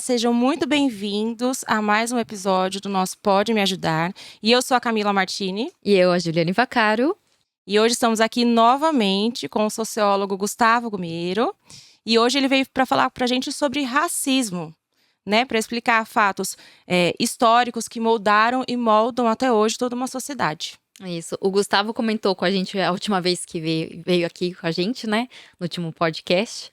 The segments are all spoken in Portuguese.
sejam muito bem-vindos a mais um episódio do nosso Pode Me Ajudar. E eu sou a Camila Martini. E eu, a Juliane Vaccaro. E hoje estamos aqui novamente com o sociólogo Gustavo Gumiero. E hoje ele veio para falar para a gente sobre racismo, né? Para explicar fatos históricos que moldaram e moldam até hoje toda uma sociedade. Isso. O Gustavo comentou com a gente a última vez que veio aqui com a gente, né? No último podcast.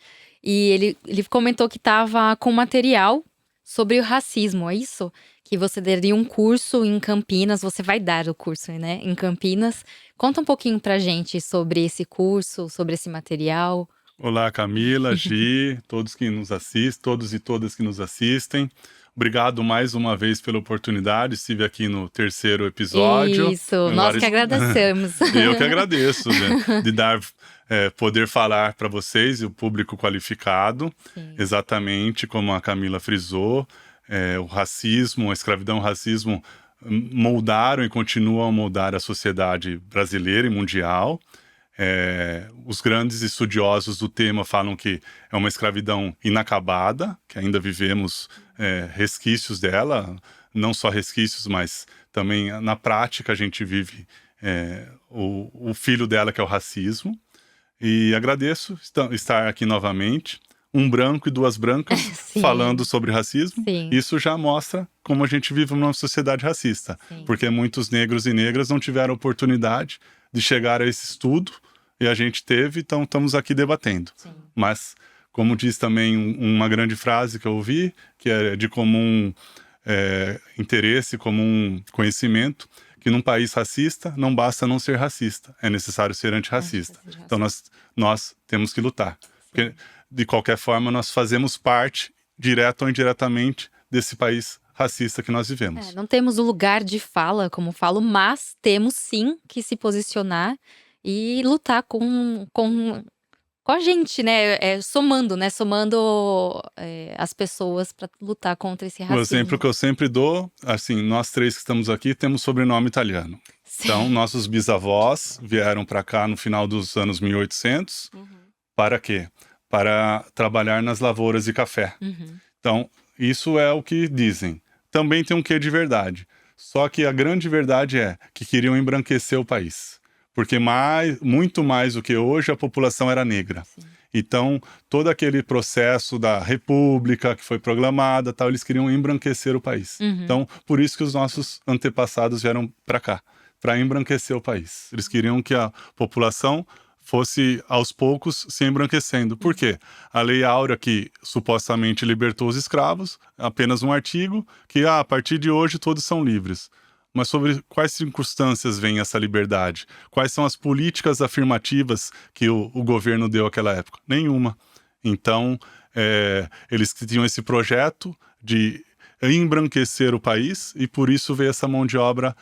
E ele comentou que estava com material sobre o racismo, é isso? Que você daria um curso em Campinas, você vai dar o curso, né? Em Campinas. Conta um pouquinho pra gente sobre esse curso, sobre esse material. Olá, Camila, Gi, todos que nos assistem, todos e todas que nos assistem. Obrigado mais uma vez pela oportunidade, estive aqui no terceiro episódio. Isso, nós que agradecemos. Eu que agradeço, né, de poder falar para vocês e o público qualificado, Sim. Exatamente como a Camila frisou, o racismo, a escravidão e o racismo moldaram e continuam a moldar a sociedade brasileira e mundial. Os grandes estudiosos do tema falam que é uma escravidão inacabada, que ainda vivemos resquícios dela, não só resquícios, mas também na prática a gente vive o filho dela, que é o racismo. E agradeço estar aqui novamente, um branco e duas brancas falando sobre racismo. Sim. Isso já mostra como a gente vive numa sociedade racista, porque muitos negros e negras não tiveram oportunidade de chegar a esse estudo, e a gente teve, então estamos aqui debatendo. Sim. Mas, como diz também uma grande frase que eu ouvi, que é de comum interesse, comum conhecimento, que num país racista não basta não ser racista, é necessário ser antirracista. Então nós temos que lutar. Porque, de qualquer forma, nós fazemos parte, direta ou indiretamente, desse país racista que nós vivemos. Não temos o lugar de fala, como falo, mas temos sim que se posicionar e lutar com a gente, né? Somando as pessoas para lutar contra esse racismo. O exemplo que eu sempre dou, assim, nós três que estamos aqui temos sobrenome italiano. Sim. Então, nossos bisavós vieram para cá no final dos anos 1800. Para quê? Para trabalhar nas lavouras de café. Então, isso é o que dizem. Também tem um quê de verdade. Só que a grande verdade é que queriam embranquecer o país. Porque muito mais do que hoje, a população era negra. Sim. Então, todo aquele processo da república que foi proclamada, tal, eles queriam embranquecer o país. Então, por isso que os nossos antepassados vieram para cá, para embranquecer o país. Eles queriam que a população fosse, aos poucos, se embranquecendo. Por quê? A Lei Áurea, que supostamente libertou os escravos, apenas um artigo, que a partir de hoje todos são livres. Mas sobre quais circunstâncias vem essa liberdade? Quais são as políticas afirmativas que o governo deu naquela época? Nenhuma. Então, eles tinham esse projeto de embranquecer o país, e por isso veio essa mão de obra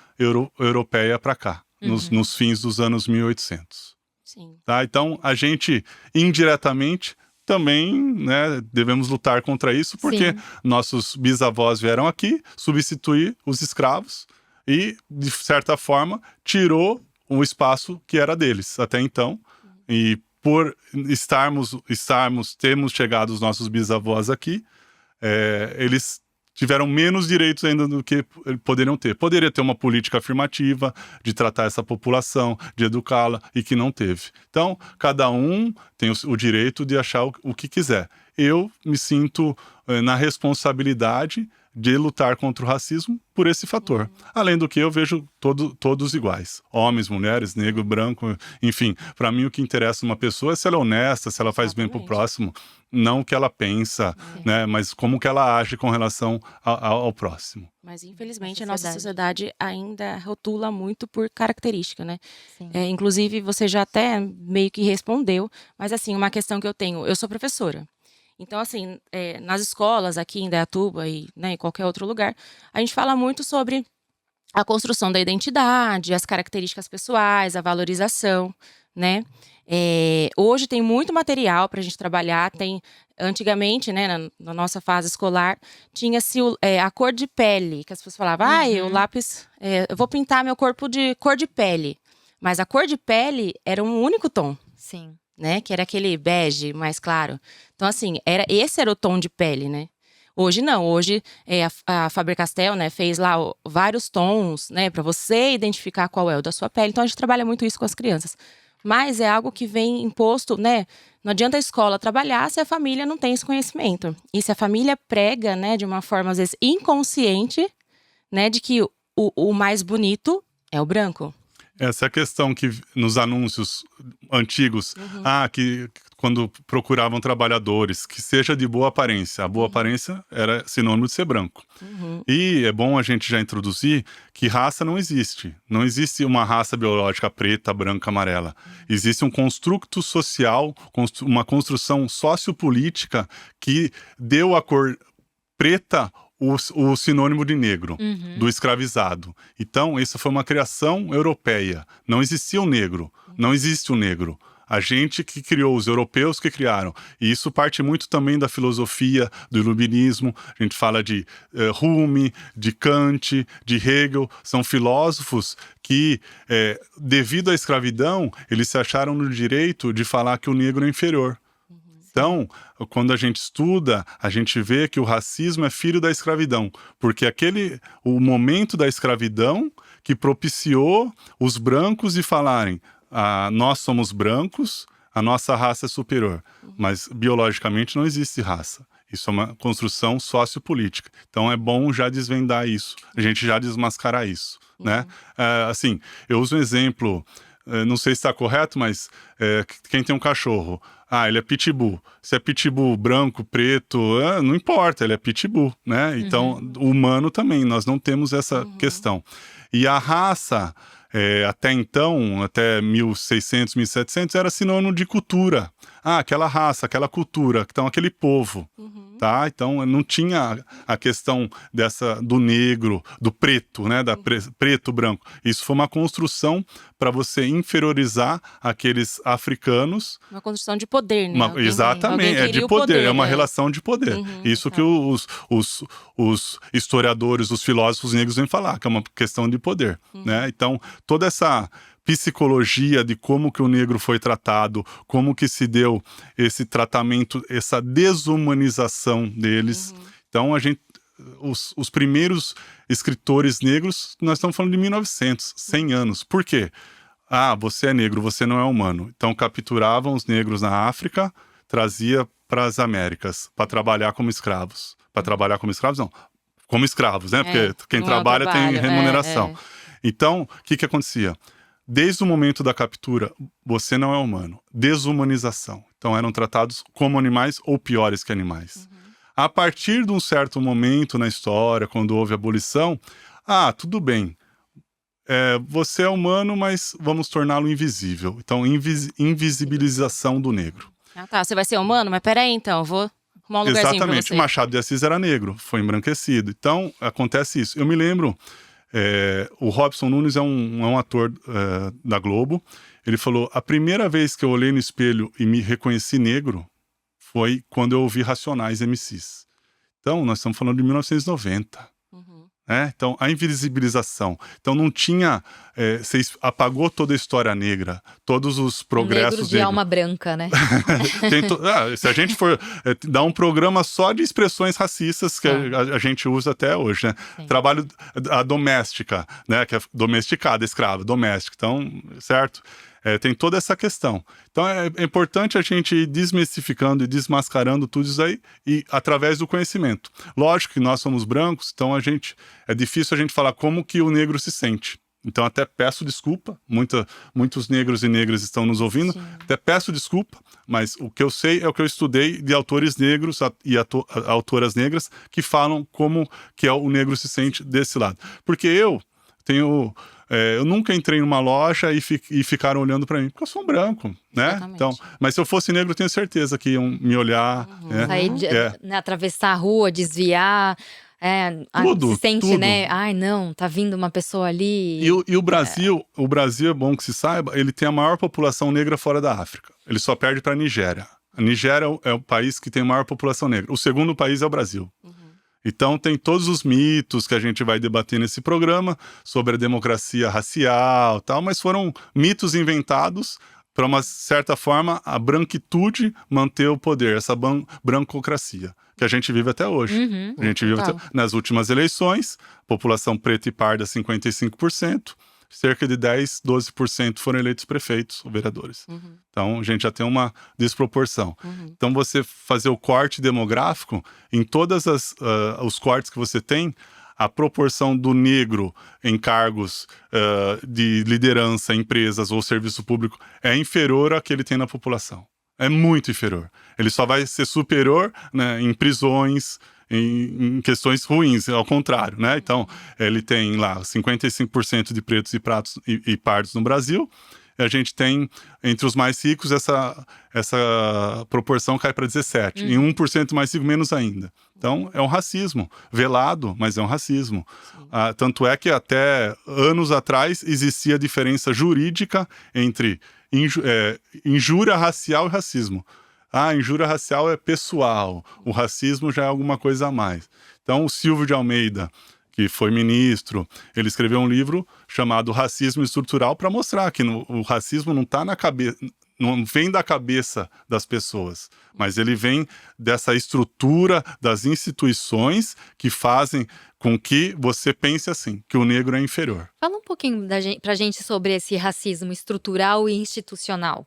europeia para cá, nos fins dos anos 1800. Sim. Tá? Então, a gente, indiretamente, também, né, devemos lutar contra isso, porque nossos bisavós vieram aqui substituir os escravos, e, de certa forma, tirou o espaço que era deles até então. E por termos chegado os nossos bisavós aqui, eles tiveram menos direitos ainda do que poderiam ter. Poderia ter uma política afirmativa de tratar essa população, de educá-la, e que não teve. Então, cada um tem o direito de achar o que quiser. Eu me sinto na responsabilidade de lutar contra o racismo por esse fator. Além do que eu vejo todos iguais. Homens, mulheres, negro, branco, enfim. Para mim o que interessa uma pessoa é se ela é honesta, se ela faz bem pro próximo. Não o que ela pensa, né? Mas como que ela age com relação ao próximo. Mas infelizmente a nossa sociedade ainda rotula muito por característica, né? Inclusive você já até meio que respondeu, mas assim, uma questão que eu tenho, eu sou professora. Então, assim, nas escolas aqui em Indaiatuba e, né, em qualquer outro lugar, a gente fala muito sobre a construção da identidade, as características pessoais, a valorização, né? Hoje tem muito material para a gente trabalhar. Antigamente, né, na nossa fase escolar, tinha-se a cor de pele, que as pessoas falavam, o lápis, eu vou pintar meu corpo de cor de pele. Mas a cor de pele era um único tom. Sim. Né? Que era aquele bege mais claro. Então, assim, esse era o tom de pele, né? Hoje não, hoje a Faber-Castell, né, fez lá vários tons, né, para você identificar qual é o da sua pele. Então a gente trabalha muito isso com as crianças. Mas é algo que vem imposto, né? Não adianta a escola trabalhar se a família não tem esse conhecimento. E se a família prega, né, de uma forma às vezes inconsciente, né, de que o mais bonito é o branco. Essa questão que nos anúncios antigos, que quando procuravam trabalhadores, que seja de boa aparência. A boa aparência era sinônimo de ser branco. E é bom a gente já introduzir que raça não existe. Não existe uma raça biológica preta, branca, amarela. Existe um construto social, uma construção sociopolítica que deu a cor preta o sinônimo de negro, do escravizado. Então, isso foi uma criação europeia. Não existia o negro, não existe o negro. A gente que criou, os europeus que criaram. E isso parte muito também da filosofia, do iluminismo. A gente fala de Rumi, de Kant, de Hegel. São filósofos que, devido à escravidão, eles se acharam no direito de falar que o negro é inferior. Então, quando a gente estuda, a gente vê que o racismo é filho da escravidão, porque o momento da escravidão que propiciou os brancos de falarem: nós somos brancos, a nossa raça é superior, mas biologicamente não existe raça. Isso é uma construção sociopolítica. Então é bom já desvendar isso, a gente já desmascarar isso, né? Assim, eu uso um exemplo, não sei se está correto, mas quem tem um cachorro, ele é pitbull. Se é pitbull branco, preto, não importa, ele é pitbull, né? Então, o humano também, nós não temos essa questão. E a raça, até então, até 1600, 1700, era sinônimo de cultura. Aquela raça, aquela cultura, então aquele povo. Tá? Então não tinha a questão do negro, do preto, né? Preto, branco. Isso foi uma construção para você inferiorizar aqueles africanos. Uma construção de poder, né? Exatamente, é de poder, é uma relação de poder. Isso que os historiadores, os filósofos negros vêm falar, que é uma questão de poder, né? Então, toda essa psicologia de como que o negro foi tratado, como que se deu esse tratamento, essa desumanização deles. Então, os primeiros escritores negros, nós estamos falando de 1900, 100 anos. Por quê? Você é negro, você não é humano. Então, capturavam os negros na África, trazia para as Américas, para trabalhar como escravos. Para trabalhar como escravos, não. Como escravos, né? Porque quem trabalha tem remuneração. Então, o que acontecia? Desde o momento da captura, você não é humano. Desumanização. Então eram tratados como animais ou piores que animais. A partir de um certo momento na história, quando houve abolição, tudo bem. Você é humano, mas vamos torná-lo invisível. Então, invisibilização do negro. Você vai ser humano? Mas peraí, então, eu vou arrumar um lugarzinho pra Exatamente. você. Machado de Assis era negro, foi embranquecido. Então, acontece isso. Eu me lembro... o Robson Nunes é um ator da Globo. Ele falou: a primeira vez que eu olhei no espelho e me reconheci negro foi quando eu ouvi Racionais MCs. Então, nós estamos falando de 1990. Então, a invisibilização. Então, não tinha... você apagou toda a história negra, todos os progressos... Negros de alma branca, né? Se a gente for dar um programa só de expressões racistas que a gente usa até hoje, né? Trabalho a doméstica, né? Que é domesticada, escrava, doméstica. Então, certo? Tem toda essa questão. Então, é importante a gente ir desmistificando e desmascarando tudo isso aí e através do conhecimento. Lógico que nós somos brancos, então é difícil a gente falar como que o negro se sente. Então, até peço desculpa, muitos negros e negras estão nos ouvindo, até peço desculpa, mas o que eu sei é o que eu estudei de autores negros e autoras negras que falam como que o negro se sente desse lado. Porque eu nunca entrei numa loja e ficaram olhando para mim, porque eu sou um branco, né? Então, mas se eu fosse negro, eu tenho certeza que iam me olhar. Sair atravessar a rua, desviar. Se sente, tudo. né? Não, tá vindo uma pessoa ali. E o Brasil é bom que se saiba, ele tem a maior população negra fora da África. Ele só perde para a Nigéria. A Nigéria é o país que tem a maior população negra. O segundo país é o Brasil. Então tem todos os mitos que a gente vai debater nesse programa sobre a democracia racial e tal, mas foram mitos inventados para uma certa forma, a branquitude manter o poder, essa brancocracia, que a gente vive até hoje. A gente vive nas últimas eleições, população preta e parda 55%, cerca de 10, 12% foram eleitos prefeitos ou vereadores. Então, a gente já tem uma desproporção. Então, você fazer o corte demográfico, em todas os cortes que você tem, a proporção do negro em cargos de liderança, empresas ou serviço público é inferior à que ele tem na população. É muito inferior. Ele só vai ser superior, né, em prisões, em questões ruins, ao contrário, né? Então, ele tem lá 55% de pretos e pardos no Brasil. A gente tem, entre os mais ricos, essa proporção cai para 17%. Em 1% mais rico, menos ainda. Então, é um racismo. Velado, mas é um racismo. Tanto é que até anos atrás existia diferença jurídica entre injúria racial e racismo. Injúria racial é pessoal. O racismo já é alguma coisa a mais. Então, o Silvio de Almeida, que foi ministro, ele escreveu um livro chamado Racismo Estrutural para mostrar que o racismo não está na cabeça, não vem da cabeça das pessoas, mas ele vem dessa estrutura das instituições que fazem com que você pense assim, que o negro é inferior. Fala um pouquinho pra gente sobre esse racismo estrutural e institucional.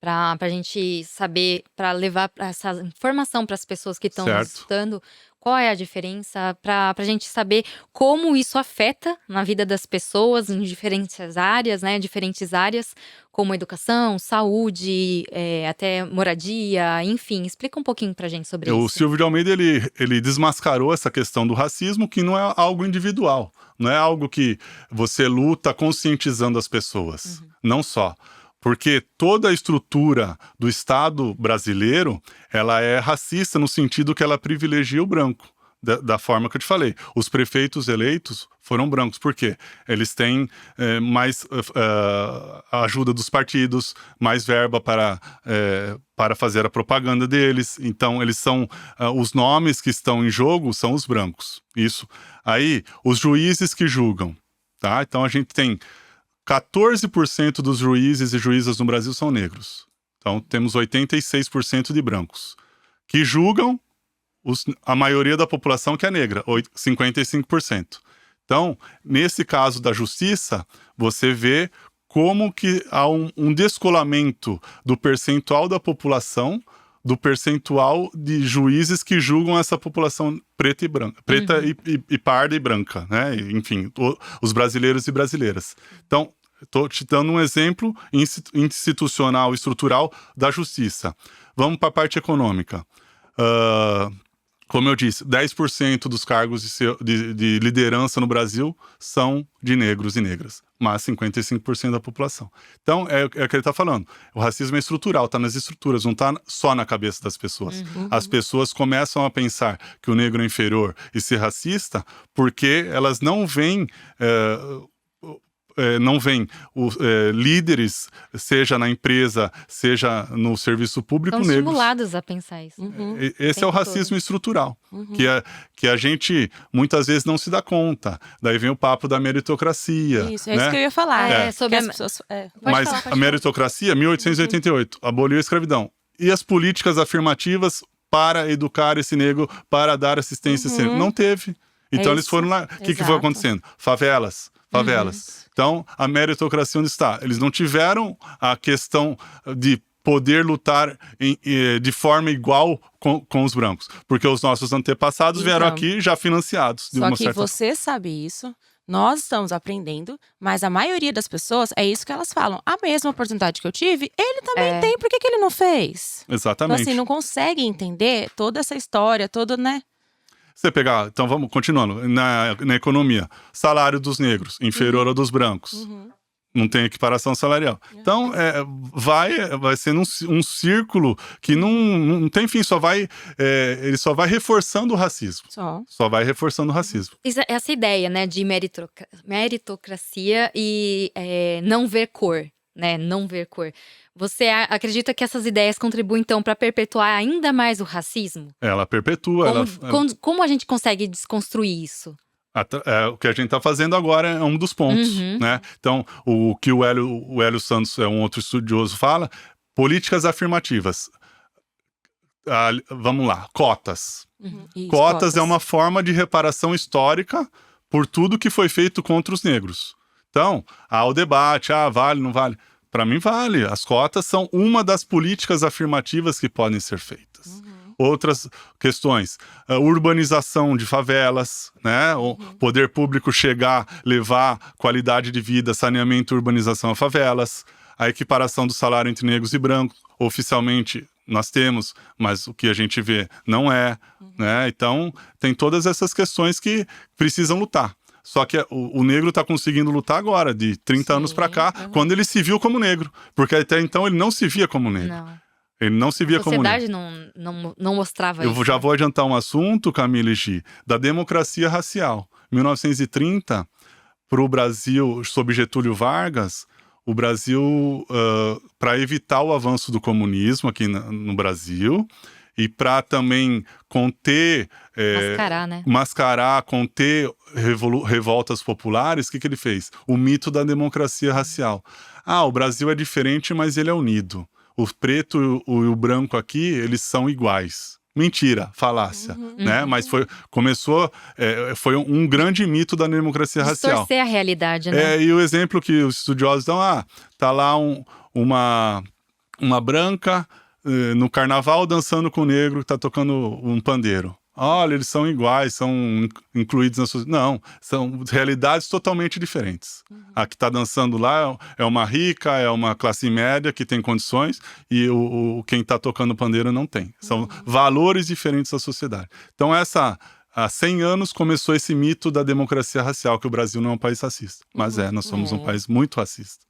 Pra gente saber, para levar essa informação para as pessoas que estão nos escutando, qual é a diferença, pra gente saber como isso afeta na vida das pessoas em diferentes áreas, né? Diferentes áreas, como educação, saúde, até moradia, enfim. Explica um pouquinho pra gente sobre isso. O Silvio de Almeida, ele desmascarou essa questão do racismo, que não é algo individual, não é algo que você luta conscientizando as pessoas, não só. Porque toda a estrutura do Estado brasileiro, ela é racista no sentido que ela privilegia o branco, da forma que eu te falei. Os prefeitos eleitos foram brancos, por quê? Eles têm mais ajuda dos partidos, mais verba para fazer a propaganda deles. Então, eles são os nomes que estão em jogo são os brancos. Isso. Aí, os juízes que julgam, tá? Então, a gente tem 14% dos juízes e juízas no Brasil são negros. Então, temos 86% de brancos. Que julgam a maioria da população que é negra, 55%. Então, nesse caso da justiça, você vê como que há um descolamento do percentual da população, do percentual de juízes que julgam essa população preta e branca, preta e parda e branca, né? Enfim, os brasileiros e brasileiras. Então, estou te dando um exemplo institucional, estrutural da justiça. Vamos para a parte econômica. Como eu disse, 10% dos cargos de liderança no Brasil são de negros e negras, mas 55% da população. Então, é o que ele está falando. O racismo é estrutural, está nas estruturas, não está só na cabeça das pessoas. As pessoas começam a pensar que o negro é inferior e ser racista porque elas não veem líderes, seja na empresa, seja no serviço público, São negros. Estimulados a pensar isso. Esse é o racismo estrutural, que a gente muitas vezes não se dá conta. Daí vem o papo da meritocracia. Isso, é isso que eu ia falar. Sobre as pessoas, Mas a meritocracia, 1888, aboliu a escravidão. E as políticas afirmativas para educar esse negro, para dar assistência a esse negro? Não teve. Então eles foram lá. O que foi acontecendo? Favelas. Então, a meritocracia onde está? Eles não tiveram a questão de poder lutar de forma igual com os brancos. Porque os nossos antepassados vieram aqui já financiados. Só que você sabe isso, nós estamos aprendendo, mas a maioria das pessoas, é isso que elas falam. A mesma oportunidade que eu tive, ele também tem, por que ele não fez? Exatamente. Então, assim, não consegue entender toda essa história, toda, né? Você pegar, então vamos continuando, na economia, salário dos negros, inferior ao dos brancos. Não tem equiparação salarial. Então, vai sendo um círculo que não tem fim, ele só vai reforçando o racismo. Só vai reforçando o racismo. Essa ideia, né, de meritocracia e não ver cor, né, não ver cor. Você acredita que essas ideias contribuem, então, para perpetuar ainda mais o racismo? Ela perpetua. Como a gente consegue desconstruir isso? O que a gente está fazendo agora é um dos pontos, né? Então, o que o Hélio Santos, é um outro estudioso, fala, políticas afirmativas. Vamos lá, cotas. Isso, Cotas é uma forma de reparação histórica por tudo que foi feito contra os negros. Então, há o debate, vale, não vale? Para mim, vale. As cotas são uma das políticas afirmativas que podem ser feitas. Outras questões, urbanização de favelas, né? O poder público chegar, levar qualidade de vida, saneamento e urbanização a favelas, a equiparação do salário entre negros e brancos, oficialmente nós temos, mas o que a gente vê não é, né? Então, tem todas essas questões que precisam lutar. Só que o negro está conseguindo lutar agora, de 30 anos para cá, quando ele se viu como negro. Porque até então ele não se via como negro. Não. Ele não se via como negro. A sociedade não mostrava isso. Eu já vou adiantar um assunto, Camila e Gi, da democracia racial. 1930, para o Brasil, sob Getúlio Vargas, o Brasil, para evitar o avanço do comunismo aqui no Brasil, e para também conter... mascarar, né? Mascarar, conter revoltas populares, o que ele fez? O mito da democracia racial. O Brasil é diferente, mas ele é unido. O preto e o branco aqui, eles são iguais. Mentira, falácia, né? Mas foi um grande mito da democracia racial. Distorcer a realidade, né? E o exemplo que os estudiosos dão, tá lá uma branca no carnaval dançando com o negro que tá tocando um pandeiro. Olha, eles são iguais, são incluídos na sociedade. Não, são realidades totalmente diferentes. A que está dançando lá é uma rica, é uma classe média que tem condições, e quem está tocando pandeiro não tem. São valores diferentes da sociedade. Então, há 100 anos começou esse mito da democracia racial, que o Brasil não é um país racista. Mas nós somos um país muito racista.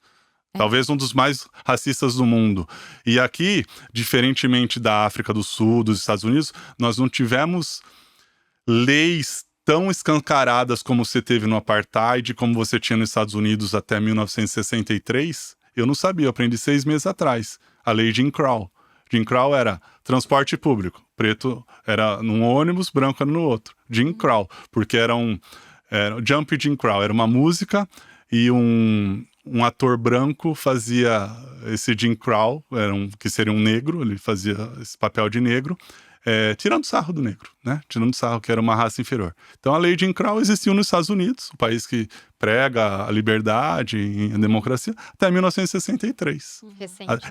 Talvez um dos mais racistas do mundo. E aqui, diferentemente da África do Sul, dos Estados Unidos, nós não tivemos leis tão escancaradas como você teve no Apartheid, como você tinha nos Estados Unidos até 1963. Eu não sabia, eu aprendi 6 meses atrás. A lei Jim Crow. Jim Crow era transporte público. Preto era num ônibus, branco era no outro. Jim Crow, porque era Jump Jim Crow. Era uma música e um ator branco fazia esse Jim Crow, que seria um negro, ele fazia esse papel de negro, tirando sarro do negro, né? Tirando sarro que era uma raça inferior. Então a lei Jim Crow existiu nos Estados Unidos, o país que prega a liberdade e a democracia, até 1963.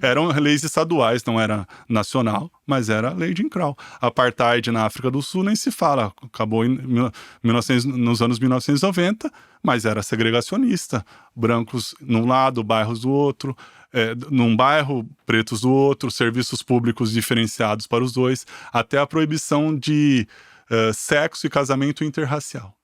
Eram leis estaduais, não era nacional, mas era a lei Jim Crow. Apartheid na África do Sul nem se fala, acabou nos anos 1990, mas era segregacionista. Brancos num lado, bairros do outro, num bairro, pretos do outro, serviços públicos diferenciados para os dois, até a proibição de sexo e casamento interracial.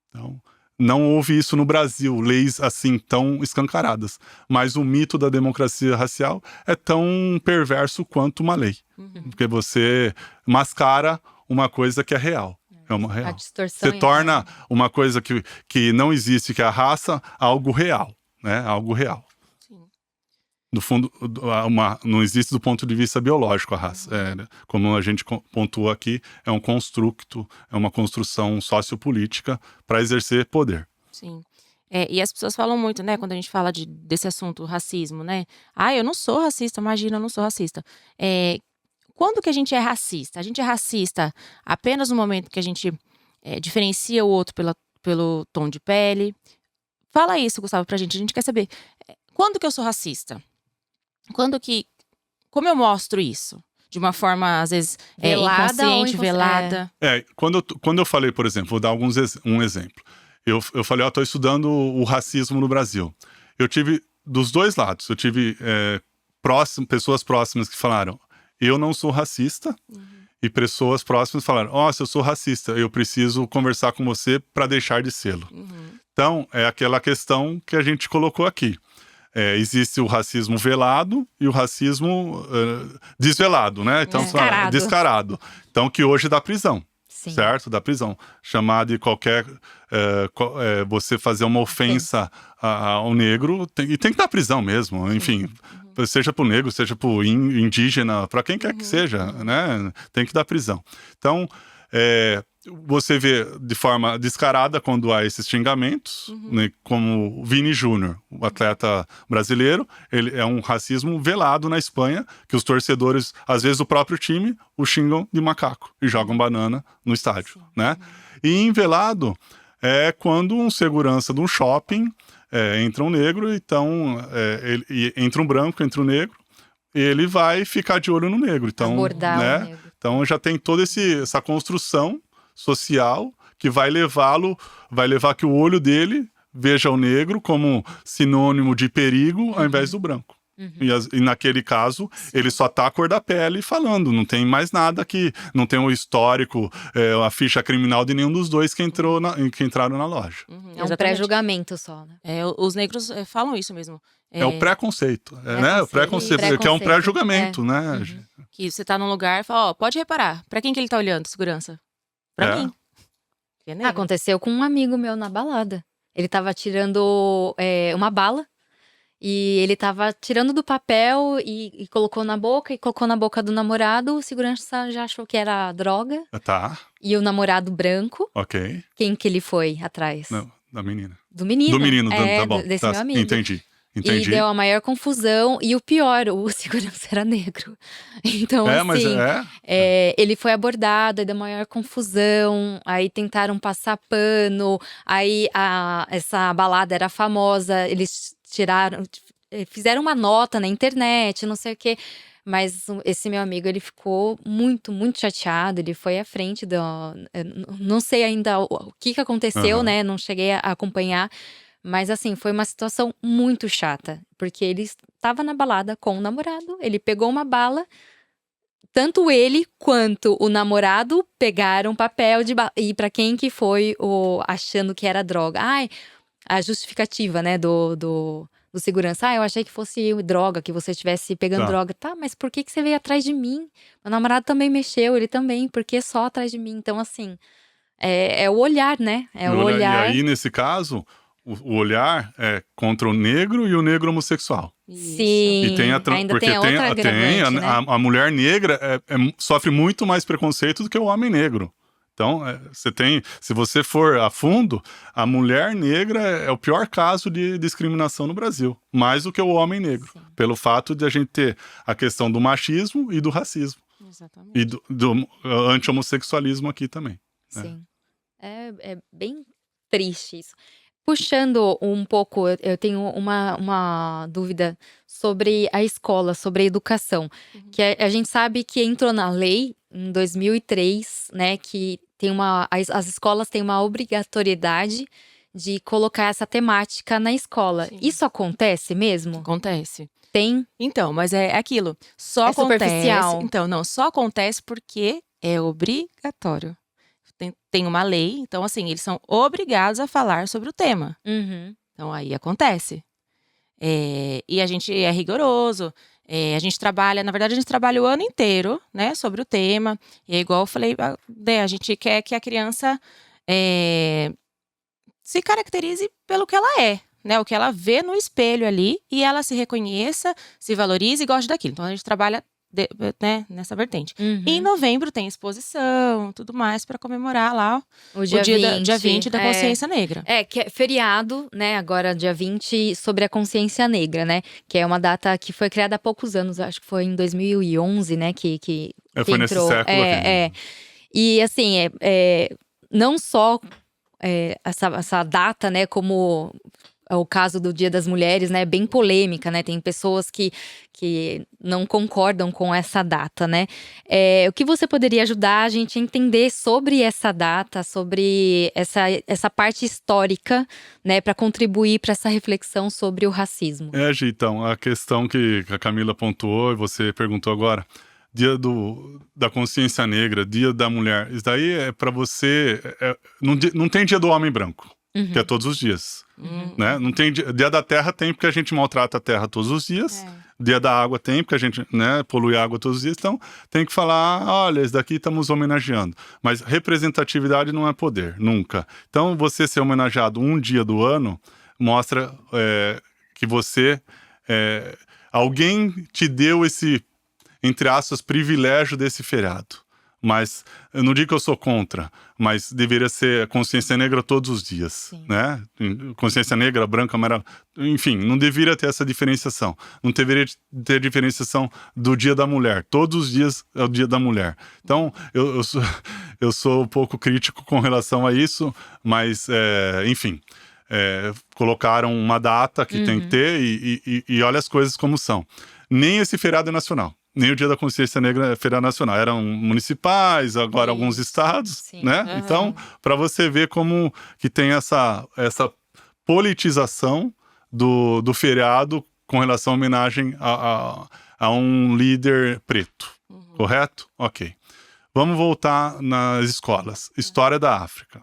Então, não houve isso no Brasil, leis assim tão escancaradas. Mas o mito da democracia racial é tão perverso quanto uma lei. Porque você mascara uma coisa que é real. É uma real. A distorção você torna uma coisa que não existe, que é a raça, algo real, né? Algo real. No fundo, não existe do ponto de vista biológico a raça. Como a gente pontuou aqui, é um construto, é uma construção sociopolítica para exercer poder. Sim. E as pessoas falam muito, né, quando a gente fala desse assunto, racismo, né? Eu não sou racista, imagina, eu não sou racista. Quando que a gente é racista? A gente é racista apenas no momento que a gente diferencia o outro pelo tom de pele. Fala isso, Gustavo, pra gente. A gente quer saber, quando que eu sou racista? Como eu mostro isso? De uma forma, às vezes, velada, inconsciente, velada. Quando eu falei, por exemplo, vou dar um exemplo. Eu falei, estou estudando o racismo no Brasil. Eu tive, dos dois lados, eu tive pessoas próximas que falaram, eu não sou racista, e pessoas próximas falaram, se eu sou racista, eu preciso conversar com você para deixar de sê-lo. Então, é aquela questão que a gente colocou aqui. Existe o racismo velado e o racismo desvelado, né? Então, descarado. Então, que hoje dá prisão. Sim. Certo? Da prisão. Chamar de qualquer... você fazer uma ofensa ao negro, tem que dar prisão mesmo, enfim. Seja pro negro, seja pro indígena, para quem quer que seja, né? Tem que dar prisão. Então, você vê de forma descarada quando há esses xingamentos, né, como o Vini Júnior, o atleta brasileiro, ele é um racismo velado na Espanha, que os torcedores, às vezes o próprio time, o xingam de macaco e jogam banana no estádio, né? E em velado é quando um segurança de um shopping entra um negro, então entra um branco, entra um negro, ele vai ficar de olho no negro. Então, abordar né? o negro. Então já tem toda essa construção social que vai levar que o olho dele veja o negro como sinônimo de perigo ao invés do branco. E naquele caso, ele só tá a cor da pele falando, não tem mais nada que, não tem o histórico, a ficha criminal de nenhum dos dois que entraram na loja. É um Exatamente. pré-julgamento só, né? Os negros falam isso mesmo. É o preconceito, né? O preconceito, que é um pré-julgamento, né? Que você tá num lugar e fala, ó, pode reparar, pra quem que ele tá olhando, segurança? Pra mim. Que é negro. Aconteceu com um amigo meu na balada. Ele tava tirando uma bala. E ele tava tirando do papel e colocou na boca. E colocou na boca do namorado. O segurança já achou que era droga. Tá. E o namorado branco. Ok. Quem que ele foi atrás? Não, da menina. Do menino. Do menino, tá bom. Desse meu amigo. Entendi. E deu a maior confusão. E o pior, o segurança era negro. Então, Mas ele foi abordado, aí deu maior confusão. Aí tentaram passar pano. Aí essa balada era famosa. Eles fizeram uma nota na internet, não sei o quê. Mas esse meu amigo, ele ficou muito, muito chateado. Ele foi à frente não sei ainda o que aconteceu, né? Não cheguei a acompanhar. Mas assim, foi uma situação muito chata. Porque ele estava na balada com o namorado. Ele pegou uma bala. Tanto ele quanto o namorado pegaram papel de bala. E pra quem que foi achando que era droga? A justificativa, né, do segurança. Eu achei que fosse droga, que você estivesse pegando droga. Tá, mas por que você veio atrás de mim? Meu namorado também mexeu, ele também. Por que só atrás de mim? Então, assim, é o olhar, né? É o olhar. E aí, nesse caso, o olhar é contra o negro e o negro homossexual. Sim, e tem ainda tem a outra agravante, né? A mulher negra sofre muito mais preconceito do que o homem negro. Então, se você for a fundo, a mulher negra é o pior caso de discriminação no Brasil. Mais do que o homem negro. Sim. Pelo fato de a gente ter a questão do machismo e do racismo. Exatamente. E do anti-homossexualismo aqui também. Sim. É bem triste isso. Puxando um pouco, eu tenho uma dúvida sobre a escola, sobre a educação. Que a gente sabe que entrou na lei em 2003, né, que as escolas têm uma obrigatoriedade de colocar essa temática na escola. Sim. Isso acontece mesmo? Acontece. Tem? Então, mas é aquilo. Só acontece. Superficial. Então, não, só acontece porque é obrigatório. Tem uma lei, então assim, eles são obrigados a falar sobre o tema. Então aí acontece. E a gente é rigoroso. A gente trabalha, na verdade, a gente trabalha o ano inteiro, né, sobre o tema. E é igual eu falei, a gente quer que a criança se caracterize pelo que ela é, né, o que ela vê no espelho ali, e ela se reconheça, se valorize e goste daquilo. Então a gente trabalha né, nessa vertente. E em novembro tem exposição, tudo mais, para comemorar lá o dia 20 da consciência negra. Que é feriado, né, agora dia 20, sobre a consciência negra, né, que é uma data que foi criada há poucos anos, acho que foi em 2011, né, que foi nesse entrou. século aqui. E assim, não só essa data, né, como o caso do Dia das Mulheres, né, bem polêmica, né, tem pessoas que não concordam com essa data, né. O que você poderia ajudar a gente a entender sobre essa data, sobre essa parte histórica, né, para contribuir para essa reflexão sobre o racismo? Gi, então, a questão que a Camila pontuou e você perguntou agora, Dia da Consciência Negra, Dia da Mulher, isso daí é para você, não tem Dia do Homem Branco. Que é todos os dias, né? Não tem dia da terra tem porque a gente maltrata a terra todos os dias. Dia da água tem porque a gente, né, polui a água todos os dias. Então tem que falar, olha, esse daqui estamos homenageando. Mas representatividade não é poder, nunca. Então você ser homenageado um dia do ano mostra que você, alguém te deu esse, entre aspas, privilégio desse feriado. Mas eu não digo que eu sou contra, mas deveria ser consciência negra todos os dias, Sim. né? Consciência negra, branca, amarela, enfim, não deveria ter essa diferenciação. Não deveria ter diferenciação do Dia da Mulher. Todos os dias é o Dia da Mulher. Então, eu sou um pouco crítico com relação a isso, mas, enfim, colocaram uma data que tem que ter e olha as coisas como são. Nem esse feriado é nacional. Nem o Dia da Consciência Negra é feriado nacional. Eram municipais, agora alguns estados, Sim. né? Então, para você ver como que tem essa politização do feriado com relação à homenagem a um líder preto. Correto? Ok. Vamos voltar nas escolas. História da África.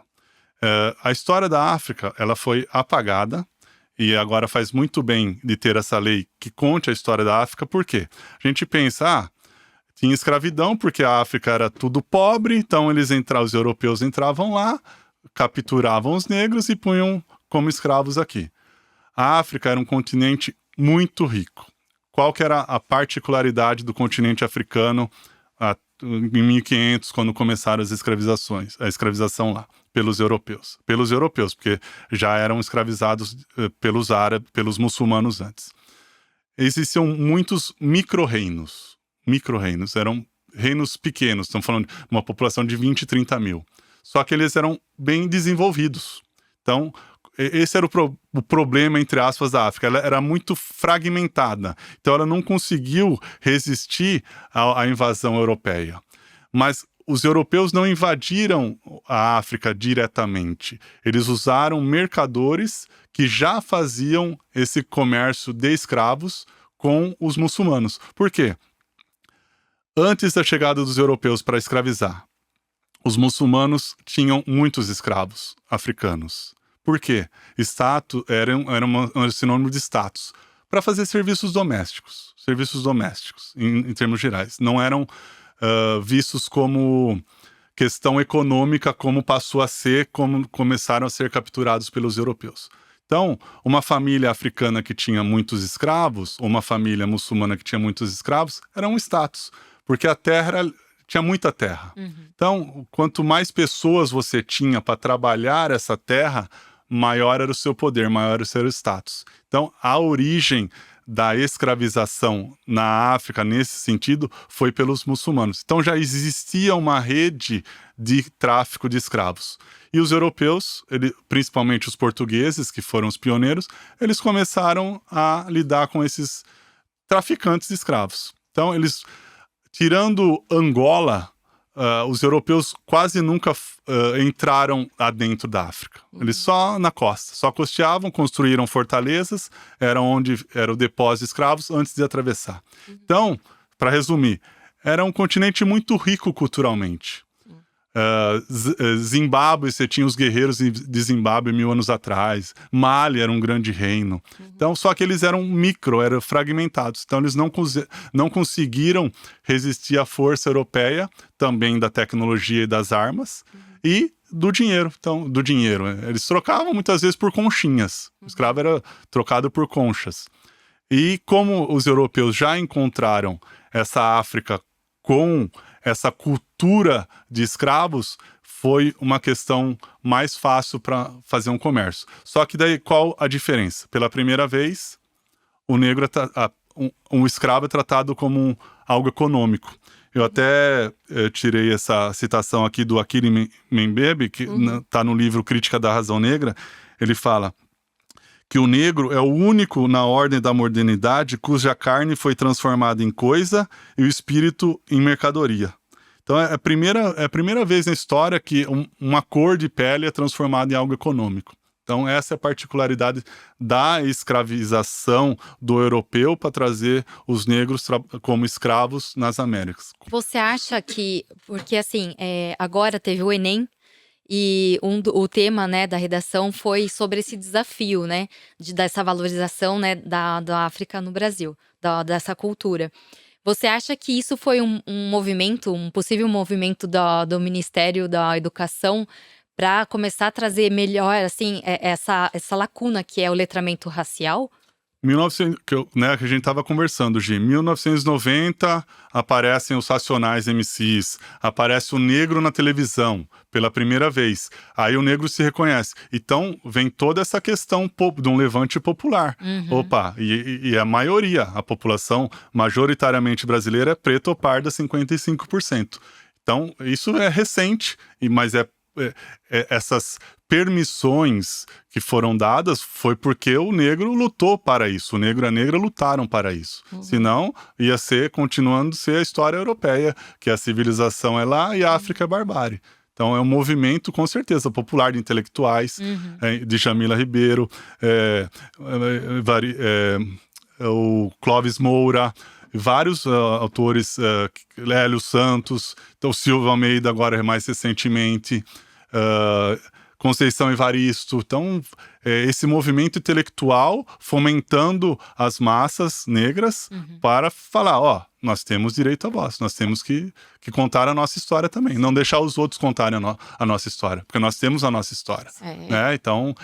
A história da África, ela foi apagada. E agora faz muito bem de ter essa lei que conte a história da África. Por quê? A gente pensa, tinha escravidão porque a África era tudo pobre, então os europeus entravam lá, capturavam os negros e punham como escravos aqui. A África era um continente muito rico. Qual que era a particularidade do continente africano em 1500, quando começaram a escravização lá? Pelos europeus, porque já eram escravizados pelos árabes, pelos muçulmanos antes. Existiam muitos micro-reinos, eram reinos pequenos, estamos falando de uma população de 20, 30 mil. Só que eles eram bem desenvolvidos. Então, esse era o problema, entre aspas, da África. Ela era muito fragmentada, então ela não conseguiu resistir à invasão europeia. Mas os europeus não invadiram a África diretamente. Eles usaram mercadores que já faziam esse comércio de escravos com os muçulmanos. Por quê? Antes da chegada dos europeus para escravizar, os muçulmanos tinham muitos escravos africanos. Por quê? Era um sinônimo de status. Para fazer serviços domésticos, em termos gerais. Não eram vistos como questão econômica, como passou a ser, como começaram a ser capturados pelos europeus. Então, uma família africana que tinha muitos escravos, ou uma família muçulmana que tinha muitos escravos, era um status, porque a terra tinha muita terra. Então, quanto mais pessoas você tinha para trabalhar essa terra, maior era o seu poder, maior era o seu status. Então, a origem da escravização na África, nesse sentido, foi pelos muçulmanos. Então já existia uma rede de tráfico de escravos. E os europeus, principalmente os portugueses, que foram os pioneiros, eles começaram a lidar com esses traficantes de escravos. Então, tirando Angola, os europeus quase nunca entraram adentro da África. Eles só na costa, só costeavam, construíram fortalezas, era onde era o depósito de escravos antes de atravessar. Então, para resumir, era um continente muito rico culturalmente. Zimbábue, você tinha os guerreiros de Zimbábue 1000 anos atrás. Mali era um grande reino. Então, só que eles eram eram fragmentados. Então, eles não conseguiram resistir à força europeia, também da tecnologia e das armas, e do dinheiro. Então, eles trocavam muitas vezes por conchinhas. O escravo era trocado por conchas. E como os europeus já encontraram essa África com essa cultura de escravos, foi uma questão mais fácil para fazer um comércio. Só que daí, qual a diferença? Pela primeira vez, o negro, um escravo é tratado como algo econômico. Eu até tirei essa citação aqui do Achille Mbembe, que está no livro Crítica da Razão Negra. Ele fala que o negro é o único na ordem da modernidade cuja carne foi transformada em coisa e o espírito em mercadoria. Então é a primeira vez na história que uma cor de pele é transformada em algo econômico. Então essa é a particularidade da escravização do europeu para trazer os negros como escravos nas Américas. Você acha que, porque assim, agora teve o Enem, e o tema, né, da redação foi sobre esse desafio, né, dessa valorização, né, da África no Brasil, dessa cultura. Você acha que isso foi um movimento, um possível movimento do Ministério da Educação para começar a trazer melhor, assim, essa lacuna que é o letramento racial? 1900, que a gente estava conversando, Gi. 1990, aparecem os Racionais MCs, aparece o negro na televisão pela primeira vez. Aí o negro se reconhece. Então, vem toda essa questão de um levante popular. Opa, e a maioria, a população majoritariamente brasileira é preta ou parda, 55%. Então, isso é recente, mas essas permissões que foram dadas foi porque o negro lutou para isso, o negro e a negra lutaram para isso. Senão, ia continuando ser a história europeia, que a civilização é lá e a África é barbárie. Então é um movimento, com certeza, popular de intelectuais, de Jamila Ribeiro, o Clóvis Moura, vários autores, Lélio Santos, então Silva Almeida agora mais recentemente, Conceição Evaristo. Então, esse movimento intelectual fomentando as massas negras para falar, nós temos direito à voz, nós temos que contar a nossa história também, não deixar os outros contarem a nossa história, porque nós temos a nossa história. Né? Então,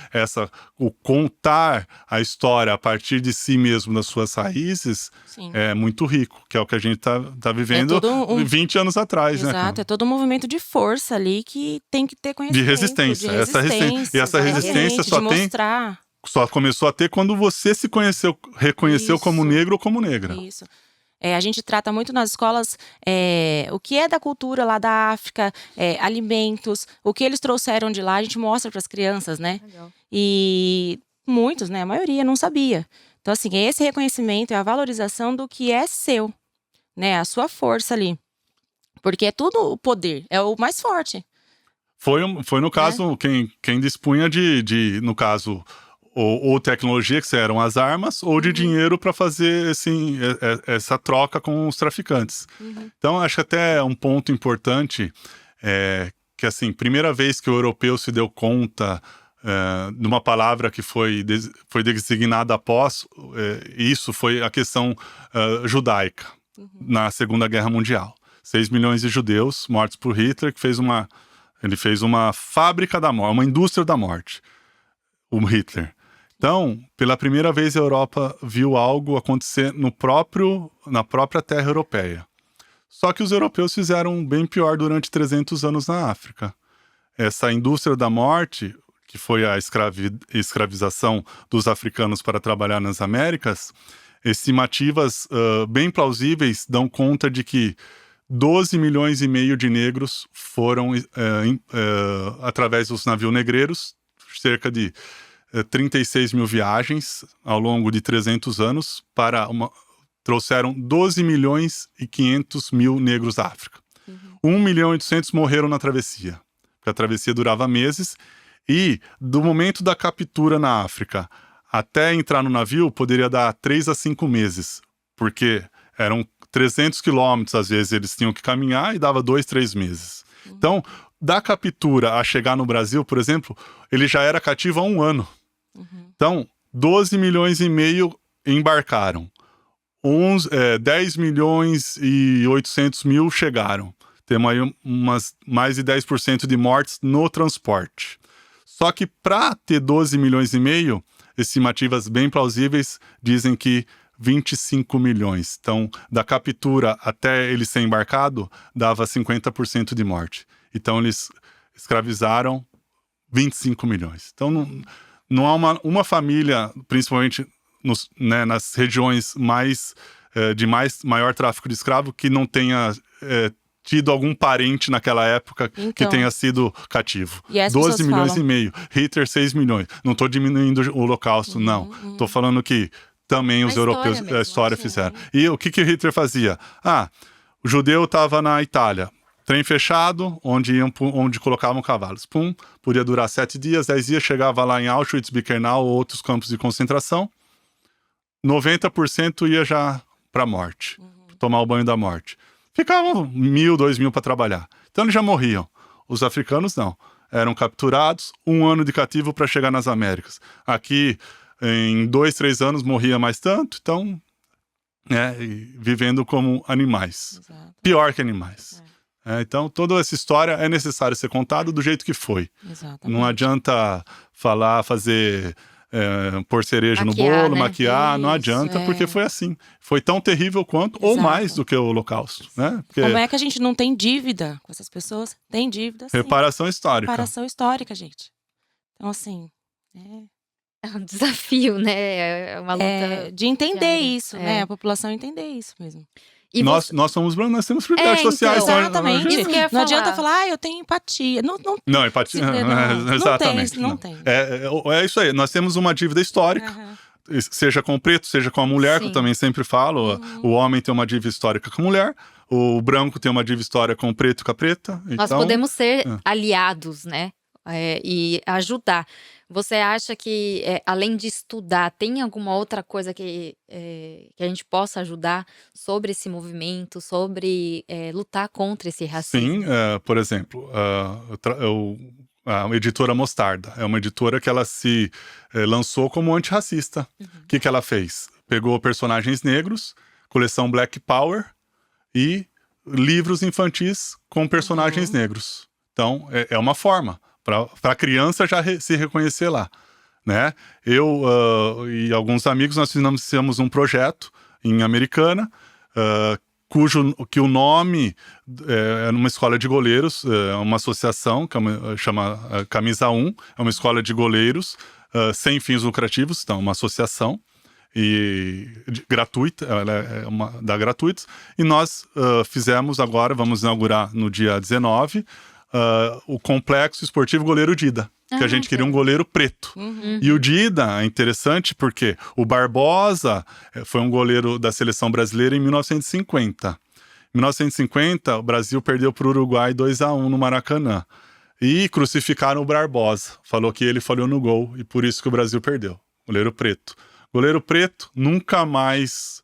o contar a história a partir de si mesmo, das suas raízes, é muito rico, que é o que a gente tá vivendo 20 anos atrás. Exato, né? É todo um movimento de força ali que tem que ter conhecimento. De resistência. Essa resistência só começou a ter quando você se reconheceu como negro ou como negra. Isso. A gente trata muito nas escolas o que é da cultura lá da África, alimentos, o que eles trouxeram de lá, a gente mostra para as crianças, né? Legal. E muitos, né? A maioria não sabia. Então, assim, esse reconhecimento é a valorização do que é seu, né? A sua força ali. Porque é tudo o poder, é o mais forte. Foi no caso, quem dispunha no caso, ou tecnologia, que eram as armas, ou de dinheiro para fazer assim, essa troca com os traficantes. Então, acho que até um ponto importante que, assim, primeira vez que o europeu se deu conta de uma palavra que foi designada após isso, foi a questão judaica, na Segunda Guerra Mundial. 6 milhões de judeus mortos por Hitler, ele fez uma fábrica da morte, uma indústria da morte, o Hitler. Então, pela primeira vez a Europa viu algo acontecer na própria terra europeia. Só que os europeus fizeram bem pior durante 300 anos na África. Essa indústria da morte, que foi a escravização dos africanos para trabalhar nas Américas, estimativas bem plausíveis dão conta de que 12 milhões e meio de negros foram, através dos navios negreiros, cerca de 36 mil viagens ao longo de 300 anos, trouxeram 12 milhões e 500 mil negros da África. 1 milhão e 800 morreram na travessia, porque a travessia durava meses, e do momento da captura na África até entrar no navio, poderia dar 3 a 5 meses, porque eram 300 quilômetros, às vezes eles tinham que caminhar e dava 2, 3 meses. Então, da captura a chegar no Brasil, por exemplo, ele já era cativo há 1 ano. Então, 12 milhões e meio embarcaram. 10 milhões e 800 mil chegaram. Temos aí mais de 10% de mortes no transporte. Só que para ter 12 milhões e meio, estimativas bem plausíveis dizem que 25 milhões. Então, da captura até ele ser embarcado, dava 50% de morte. Então, eles escravizaram 25 milhões. Então, não há uma família, principalmente nas regiões de maior tráfico de escravo, que não tenha tido algum parente naquela época que tenha sido cativo. 12 milhões e meio. Hitler, 6 milhões. Não estou diminuindo o Holocausto, não. Estou falando que também os europeus da história fizeram. E o que Hitler fazia? O judeu estava na Itália. Trem fechado, onde colocavam cavalos. Podia durar 7 dias, 10 dias, chegava lá em Auschwitz, Birkenau ou outros campos de concentração. 90% ia já para a morte, tomar o banho da morte. Ficavam 1.000, 2.000 para trabalhar. Então eles já morriam. Os africanos não. Eram capturados, 1 ano de cativo para chegar nas Américas. Aqui, em 2, 3 anos, morria mais tanto, então, vivendo como animais. Exato. Pior que animais. Então, toda essa história é necessário ser contada do jeito que foi. Exatamente. Não adianta fazer pôr cereja no Maquiar, bolo, né? maquiar, não Isso, adianta, porque foi assim. Foi tão terrível quanto, ou Exato. mais do que o Holocausto, né? Porque Como é que a gente não tem dívida com essas pessoas? Tem dívida, sim. reparação histórica. Reparação histórica, gente. Então, assim, É um desafio, né? É uma luta. de entender diária. isso, né? A população entender isso mesmo. E Nós somos brancos, nós temos privilégios então, sociais. então, Exatamente. Isso que eu ia Não adianta falar. falar, eu tenho empatia. Não, empatia. Exatamente. Não tem. É isso aí. Nós temos uma dívida histórica. Aham. Seja com o preto, seja com a mulher, que eu Sim. também sempre falo. O homem tem uma dívida histórica com a mulher, o branco tem uma dívida histórica com o preto e com a preta. Nós Então, podemos ser aliados, né? E ajudar. Você acha que, além de estudar, tem alguma outra coisa que a gente possa ajudar sobre esse movimento, sobre lutar contra esse racismo? sim, por exemplo, a editora Mostarda é uma editora que ela se lançou como antirracista. O que ela fez? Pegou personagens negros, coleção Black Power e livros infantis com personagens negros. Então, é uma forma para a criança já se reconhecer lá, né? Eu e alguns amigos, nós fizemos um projeto em Americana, que o nome é numa escola de goleiros, uma associação que chama Camisa 1, é uma escola de goleiros sem fins lucrativos, então uma associação gratuita, ela dá gratuitos, e nós fizemos agora, vamos inaugurar no dia 19, o Complexo Esportivo Goleiro Dida, que a gente queria um goleiro preto. E o Dida é interessante porque o Barbosa foi um goleiro da seleção brasileira em 1950. Em 1950, o Brasil perdeu para o Uruguai 2-1 no Maracanã. E crucificaram o Barbosa. Falou que ele falhou no gol e por isso que o Brasil perdeu. Goleiro preto. Goleiro preto nunca mais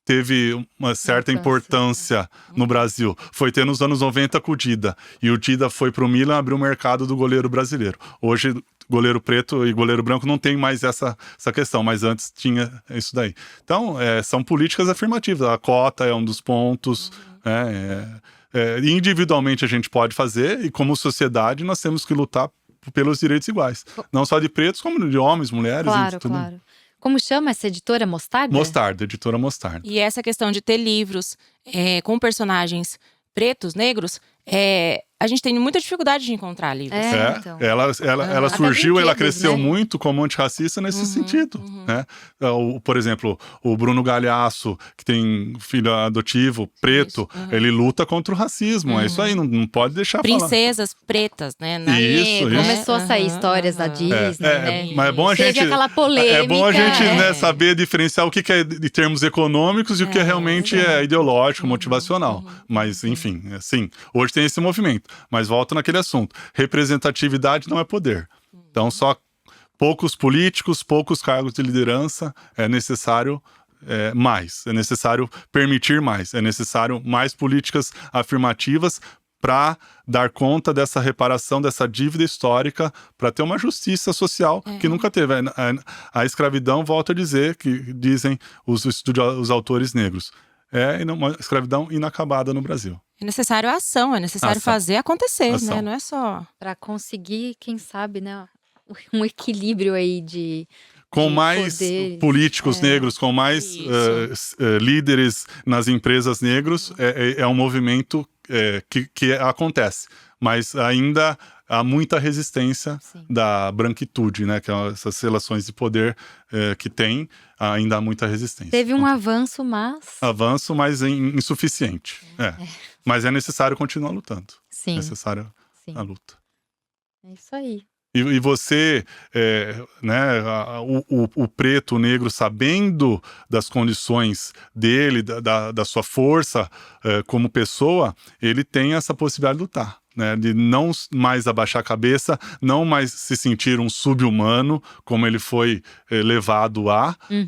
teve uma certa importância no Brasil. Foi ter nos anos 90 com o Dida. E o Dida foi pro Milan abrir o mercado do goleiro brasileiro. Hoje, goleiro preto e goleiro branco não tem mais essa questão, mas antes tinha isso daí. Então, são políticas afirmativas. A cota é um dos pontos. Individualmente a gente pode fazer, e como sociedade nós temos que lutar pelos direitos iguais. Não só de pretos, como de homens, mulheres. Claro, e tudo. claro. Como chama essa editora? Mostarda? Mostarda, editora Mostarda. E essa questão de ter livros com personagens pretos, negros, a gente tem muita dificuldade de encontrar livros. Então. Ela Até surgiu, ela brinquedos, cresceu né? muito como antirracista nesse sentido, né? Por exemplo, o Bruno Galhaço, que tem filho adotivo preto, ele luta contra o racismo. É isso aí, não pode deixar Princesas pretas, né? Isso. Começou a sair histórias da Disney, né? Mas é bom a Teve gente, aquela polêmica. É bom a gente saber diferenciar o que é de termos econômicos e o que realmente é ideológico, motivacional. Mas, enfim, assim, hoje tem esse movimento. Mas volto naquele assunto. Representatividade não é poder. Então, só poucos políticos, poucos cargos de liderança, é necessário mais. É necessário permitir mais. É necessário mais políticas afirmativas para dar conta dessa reparação, dessa dívida histórica, para ter uma justiça social que nunca teve. A escravidão, volto a dizer, que dizem os autores negros, é uma escravidão inacabada no Brasil. É necessário a ação, é necessário fazer acontecer, né? Não é só... Para conseguir, quem sabe, né? Um equilíbrio aí de com mais poderes. Políticos negros, com mais líderes nas empresas negros, é um movimento que acontece. Mas ainda há muita resistência da branquitude, né? Que essas relações de poder que tem, ainda há muita resistência. Teve um avanço, mas... Avanço, mas insuficiente. Mas é necessário continuar lutando. Sim. É necessário a luta. É isso aí. E você, o preto, o negro, sabendo das condições dele, da sua força como pessoa, ele tem essa possibilidade de lutar, né? De não mais abaixar a cabeça, não mais se sentir um sub-humano, como ele foi levado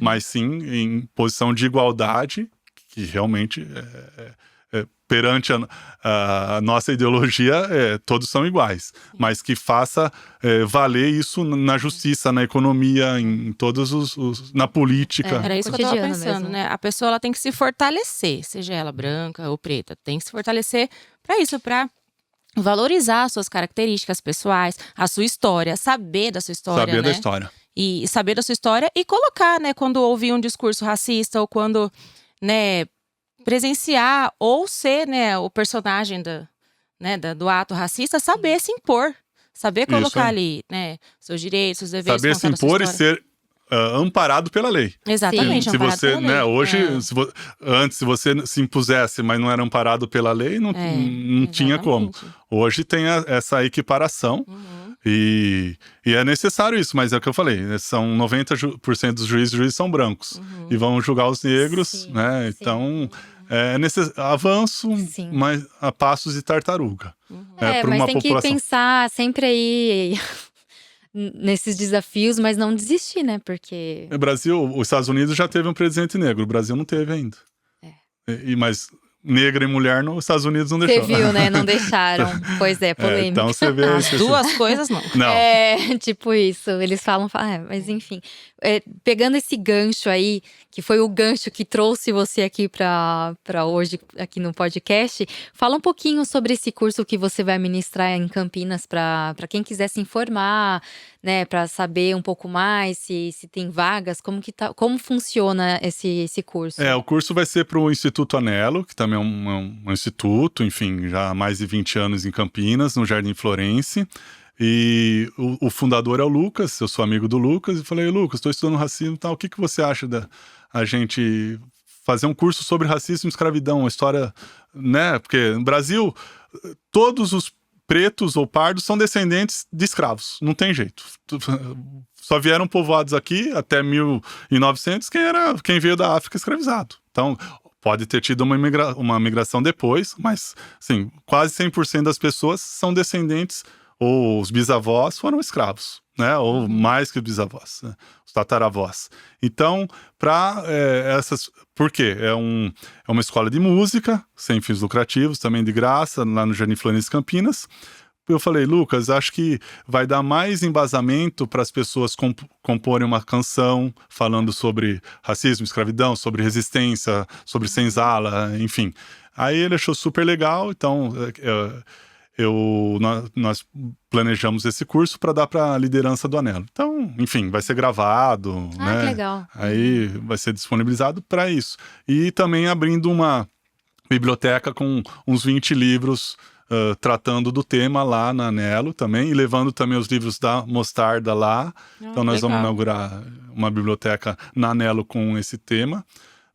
mas sim em posição de igualdade, que realmente perante a nossa ideologia, todos são iguais, mas que faça valer isso na justiça, na economia, em todos na política. Era isso que eu estava pensando, né? A pessoa ela tem que se fortalecer, seja ela branca ou preta, tem que se fortalecer para isso, para valorizar as suas características pessoais, a sua história, saber da sua história, Saber né? da história. E saber da sua história e colocar, né, quando ouvir um discurso racista ou quando, né, presenciar ou ser, né, o personagem do ato racista, saber se impor, saber colocar ali, né, seus direitos, seus deveres, saber se contar a sua impor e história. ser amparado pela lei. Exatamente, Se amparado você, pela lei. né, hoje, antes, se você se impusesse, mas não era amparado pela lei, não tinha como. Exatamente. Hoje tem essa equiparação. E é necessário isso, mas é o que eu falei, né, são 90% dos juízes são brancos e vão julgar os negros, Sim, né? sim. Então é avanço, Sim. mas a passos de tartaruga. Pra Mas uma tem que população. pensar sempre aí nesses desafios, mas não desistir, né? Porque O Brasil, os Estados Unidos já teve um presidente negro, o Brasil não teve ainda. Mas negra e mulher nos Estados Unidos não você deixou. viu, né? Não deixaram. Pois é, polêmica. Então você vê. As duas coisas não. Não. É, tipo isso. Eles falam, mas enfim. Pegando esse gancho aí, que foi o gancho que trouxe você aqui pra hoje, aqui no podcast, fala um pouquinho sobre esse curso que você vai ministrar em Campinas pra quem quiser se informar, né? Pra saber um pouco mais se tem vagas, como funciona esse curso. O curso vai ser para o Instituto Anelo, que também é um instituto, enfim, já há mais de 20 anos em Campinas, no Jardim Florense. E o fundador é o Lucas, eu sou amigo do Lucas, e falei, Lucas, estou estudando racismo e tal, o que você acha da a gente fazer um curso sobre racismo e escravidão, uma história, né? Porque no Brasil, todos os pretos ou pardos são descendentes de escravos, não tem jeito. Só vieram povoados aqui até 1900 quem veio da África escravizado. Então, pode ter tido uma migração depois, mas assim, quase 100% das pessoas são descendentes, ou os bisavós foram escravos, né? Ou mais que os bisavós, né? Os tataravós. Então, por quê? É uma escola de música, sem fins lucrativos, também de graça, lá no Jardim Florense Campinas. Eu falei, Lucas, acho que vai dar mais embasamento para as pessoas comporem uma canção falando sobre racismo, escravidão, sobre resistência, sobre senzala, enfim. Aí ele achou super legal, então nós planejamos esse curso para dar para a liderança do Anelo. Então, enfim, vai ser gravado, né? Que legal. Aí vai ser disponibilizado para isso. E também abrindo uma biblioteca com uns 20 livros tratando do tema lá na Anelo também, e levando também os livros da Mostarda lá. Então nós vamos inaugurar uma biblioteca na Anelo com esse tema.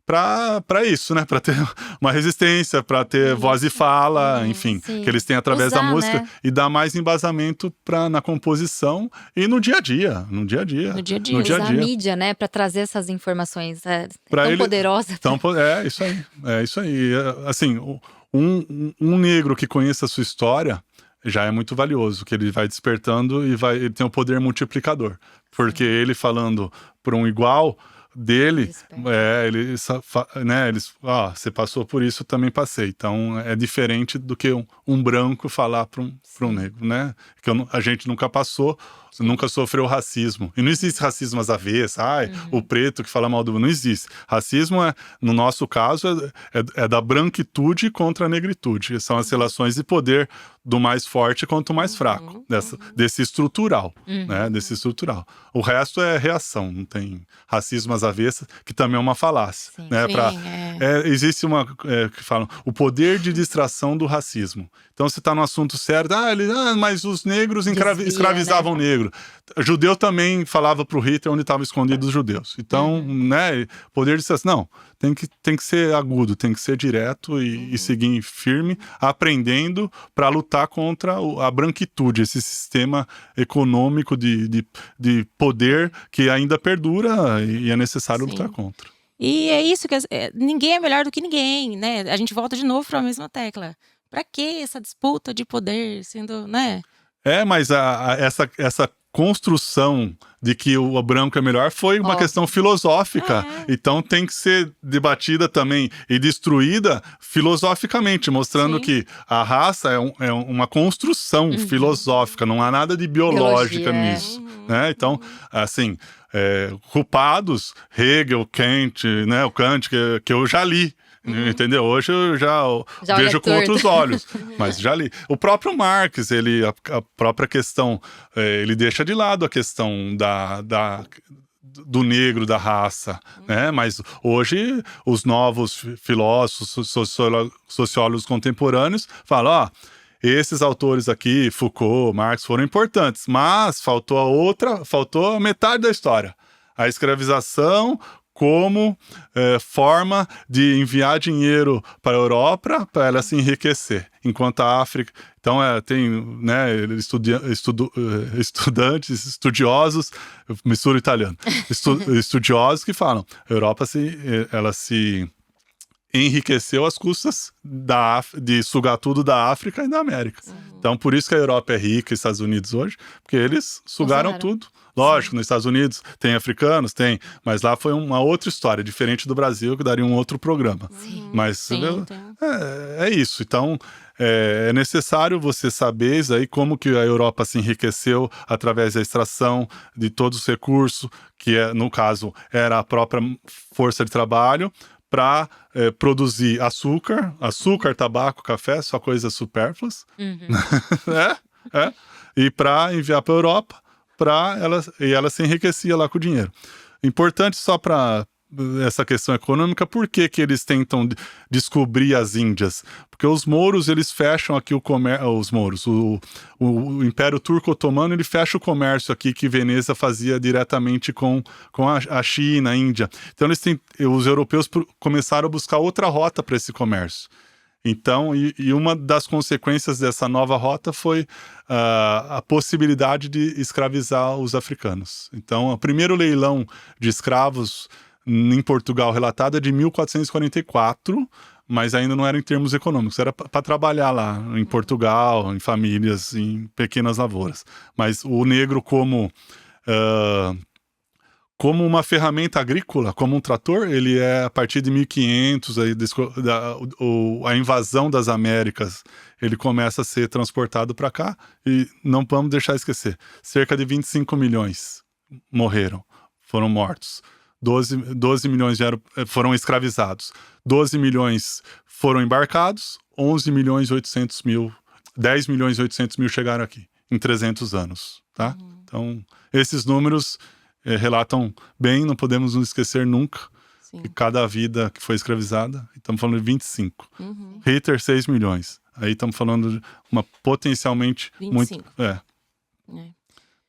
Para isso, né? Para ter uma resistência, para ter voz e fala, enfim, que eles têm através da música, né? E dar mais embasamento na composição e no dia a dia. Usar a mídia, né? Para trazer essas informações tão poderosas. É isso aí. Assim, um negro que conheça a sua história já é muito valioso, que ele vai despertando e ele tem um poder multiplicador. Porque ele falando para um igual dele, você passou por isso, eu também passei. Então é diferente do que um branco falar para um negro, né? Que a gente nunca passou, nunca sofreu racismo. E não existe racismo às avessas, o preto que fala mal do... Não existe. Racismo, no nosso caso, é da branquitude contra a negritude. São as relações de poder do mais forte contra o mais fraco. Desse estrutural, né? Desse estrutural. O resto é reação, não tem racismo às avessas, que também é uma falácia. Né? Existe que falam, o poder de distração do racismo. Então, você está no assunto certo, mas os negros escravizavam negro. Judeu também falava para o Hitler onde estavam escondidos os judeus. Então, né, poder de distração. Não, tem que ser agudo, tem que ser direto e seguir firme, aprendendo para lutar contra a branquitude, esse sistema econômico de poder que ainda perdura e é necessário lutar contra. E é isso, que ninguém é melhor do que ninguém, né? A gente volta de novo para a mesma tecla. Para que essa disputa de poder sendo, né? Mas essa construção de que o branco é melhor foi uma questão filosófica. Então tem que ser debatida também e destruída filosoficamente, mostrando que a raça é uma construção filosófica, não há nada de biológica nisso. Né? Então, assim, culpados, Hegel, Kant, né? O Kant, que eu já li. entendeu? Hoje eu já vejo com torto. outros olhos, mas já li. O próprio Marx, a própria questão, ele deixa de lado a questão do negro, da raça, né? Mas hoje os novos filósofos, sociólogos contemporâneos falam, ó, esses autores aqui, Foucault, Marx, foram importantes, mas faltou a metade da história. A escravização como forma de enviar dinheiro para a Europa para ela se enriquecer, enquanto a África... Então, tem, né, estudantes, estudiosos, mistura italiano, estudiosos que falam, a Europa ela se enriqueceu às custas de sugar tudo da África e da América. Então, por isso que a Europa é rica e os Estados Unidos hoje, porque eles sugaram tudo. Lógico, nos Estados Unidos tem africanos, mas lá foi uma outra história, diferente do Brasil, que daria um outro programa. Mas é isso. Então, é necessário você saber isso aí, como que a Europa se enriqueceu através da extração de todos os recursos, que no caso era a própria força de trabalho, para produzir açúcar, tabaco, café, só coisas supérfluas, e para enviar para a Europa, e ela se enriquecia lá com o dinheiro. Importante só para essa questão econômica, por que eles tentam descobrir as Índias? Porque os mouros, eles fecham aqui o Império Turco-Otomano, ele fecha o comércio aqui que Veneza fazia diretamente com a China, a Índia. Então os europeus começaram a buscar outra rota para esse comércio. Então, e uma das consequências dessa nova rota foi a possibilidade de escravizar os africanos. Então, o primeiro leilão de escravos em Portugal relatado é de 1444, mas ainda não era em termos econômicos, era para trabalhar lá em Portugal, em famílias, em pequenas lavouras. Mas o negro como uma ferramenta agrícola, como um trator, ele é a partir de 1500, a invasão das Américas, ele começa a ser transportado para cá, e não vamos deixar esquecer, cerca de 25 milhões foram mortos. 12 milhões foram escravizados, 12 milhões foram embarcados, 11 milhões e 800 mil, 10 milhões e 800 mil chegaram aqui, em 300 anos, tá? Então, esses números relatam bem, não podemos nos esquecer nunca que cada vida que foi escravizada, estamos falando de 25. Hitler, 6 milhões. Aí estamos falando de uma potencialmente 25.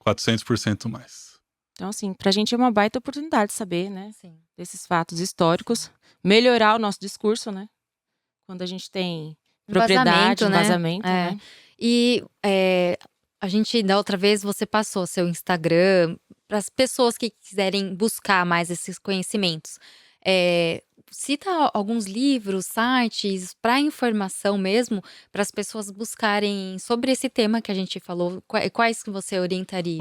400% mais. Então, assim, pra gente é uma baita oportunidade de saber, né, desses fatos históricos, melhorar o nosso discurso, né, quando a gente tem propriedade, embasamento, né. E a gente, da outra vez, você passou seu Instagram para as pessoas que quiserem buscar mais esses conhecimentos. Cita alguns livros, sites, para informação mesmo, para as pessoas buscarem sobre esse tema que a gente falou. Quais que você orientaria?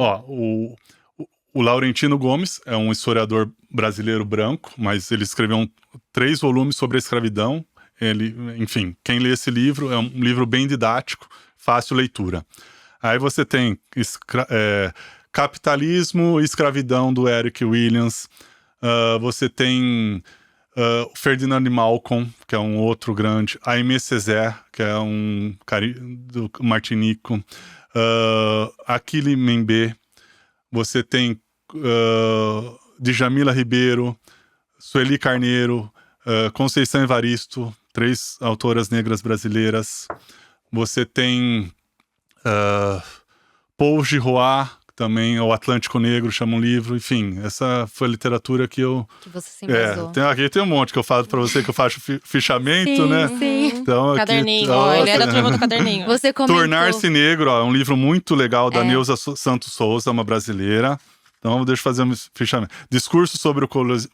O Laurentino Gomes é um historiador brasileiro branco, mas ele escreveu 3 volumes sobre a escravidão. Enfim, quem lê esse livro é um livro bem didático, fácil leitura. Aí você tem Capitalismo e Escravidão, do Eric Williams. Você tem Ferdinand Malcolm, que é um outro grande. Aimé Césaire, que é do Martinico. Achille Mbembe. Você tem Djamila Ribeiro, Sueli Carneiro, Conceição Evaristo, 3 autoras negras brasileiras. Você tem Paul Giroir, também, O Atlântico Negro, chama um livro. Enfim, essa foi a literatura que você se embasou. Aqui tem um monte que eu falo pra você, que eu faço fichamento, né? Sim. Então, Caderninho, ele é da turma do caderninho. Você comentou... Tornar-se Negro, é um livro muito legal da Neuza Santos Souza, uma brasileira. Então, deixa eu fazer um fichamento. Discurso sobre o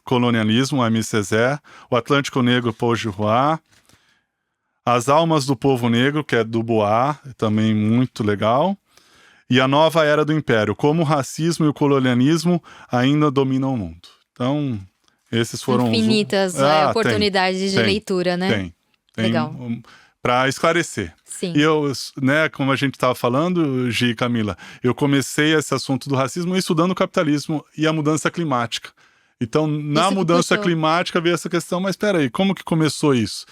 colonialismo, Aimé Césaire. O Atlântico Negro, Paul Giroir. As Almas do Povo Negro, que é do Bois, também muito legal. E A Nova Era do Império, como o racismo e o colonialismo ainda dominam o mundo. Então, esses foram infinitas oportunidades de leitura, né? Tem. Legal. Para esclarecer. Sim. E eu, né, como a gente estava falando, Gi e Camila, eu comecei esse assunto do racismo estudando o capitalismo e a mudança climática. Então, na Isso que mudança puxou. climática veio essa questão, mas espera aí, como que começou isso?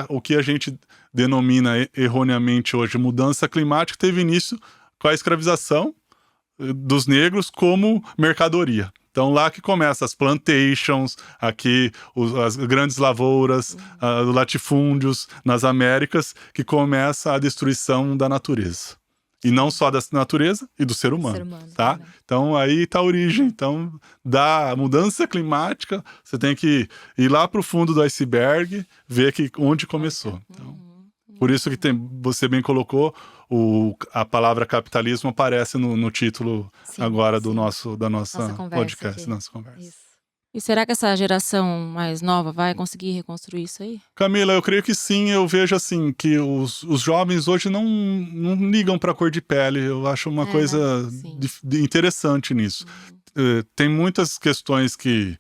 O que a gente denomina erroneamente hoje mudança climática teve início com a escravização dos negros como mercadoria. Então, lá que começa as plantations, aqui as grandes lavouras, latifúndios nas Américas, que começa a destruição da natureza. E não só da natureza e do ser humano, tá? Né? Então, aí está a origem. Então, da mudança climática, você tem que ir lá para o fundo do iceberg, ver onde começou. Então, por isso que você bem colocou, a palavra capitalismo aparece no título agora da nossa podcast, nossa conversa. Isso. E será que essa geração mais nova vai conseguir reconstruir isso aí? Camila, eu creio que sim. Eu vejo assim que os jovens hoje não ligam para a cor de pele. Eu acho uma coisa interessante nisso. Tem muitas questões que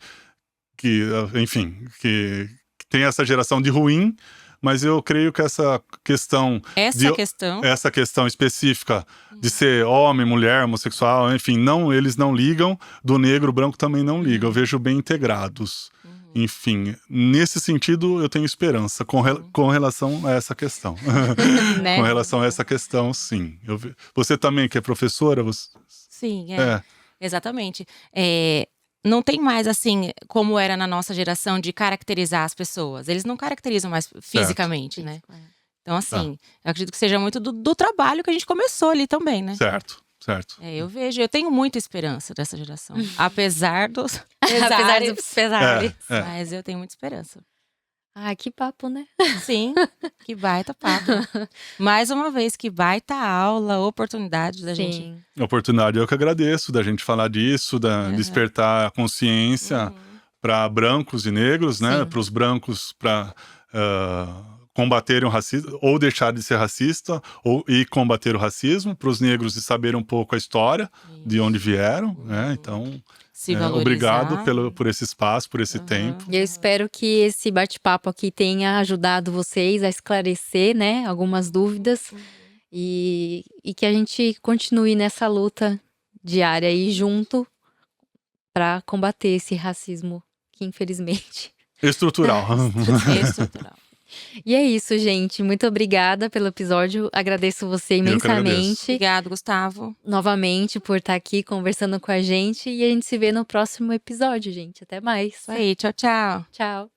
tem essa geração de ruim, mas eu creio que essa questão específica de ser homem, mulher, homossexual, enfim, eles não ligam, do negro, branco também não liga. Eu vejo bem integrados. Enfim, nesse sentido eu tenho esperança com relação a essa questão. Né? Com relação a essa questão, sim. Você também, que é professora? Sim, exatamente. Não tem mais, assim, como era na nossa geração, de caracterizar as pessoas. Eles não caracterizam mais fisicamente, né? Então, assim, eu acredito que seja muito do trabalho que a gente começou ali também, né? Certo. Eu tenho muita esperança dessa geração. Apesar dos pesares. Mas eu tenho muita esperança. Ah, que papo, né? Sim, que baita papo. Mais uma vez, que baita aula, oportunidade da gente. Oportunidade eu que agradeço, da gente falar disso, despertar a consciência para brancos e negros, né? Para os brancos, para combaterem o racismo, ou deixar de ser racista, e combater o racismo, para os negros de saber um pouco a história, de onde vieram, né? Então, obrigado por esse espaço, por esse tempo. E eu espero que esse bate-papo aqui tenha ajudado vocês a esclarecer, né, algumas dúvidas, e que a gente continue nessa luta diária aí junto para combater esse racismo que infelizmente estrutural. E é isso, gente. Muito obrigada pelo episódio. Agradeço você imensamente. Obrigado, Gustavo. Novamente por estar aqui conversando com a gente. E a gente se vê no próximo episódio, gente. Até mais. Isso aí. Tchau, tchau. Tchau.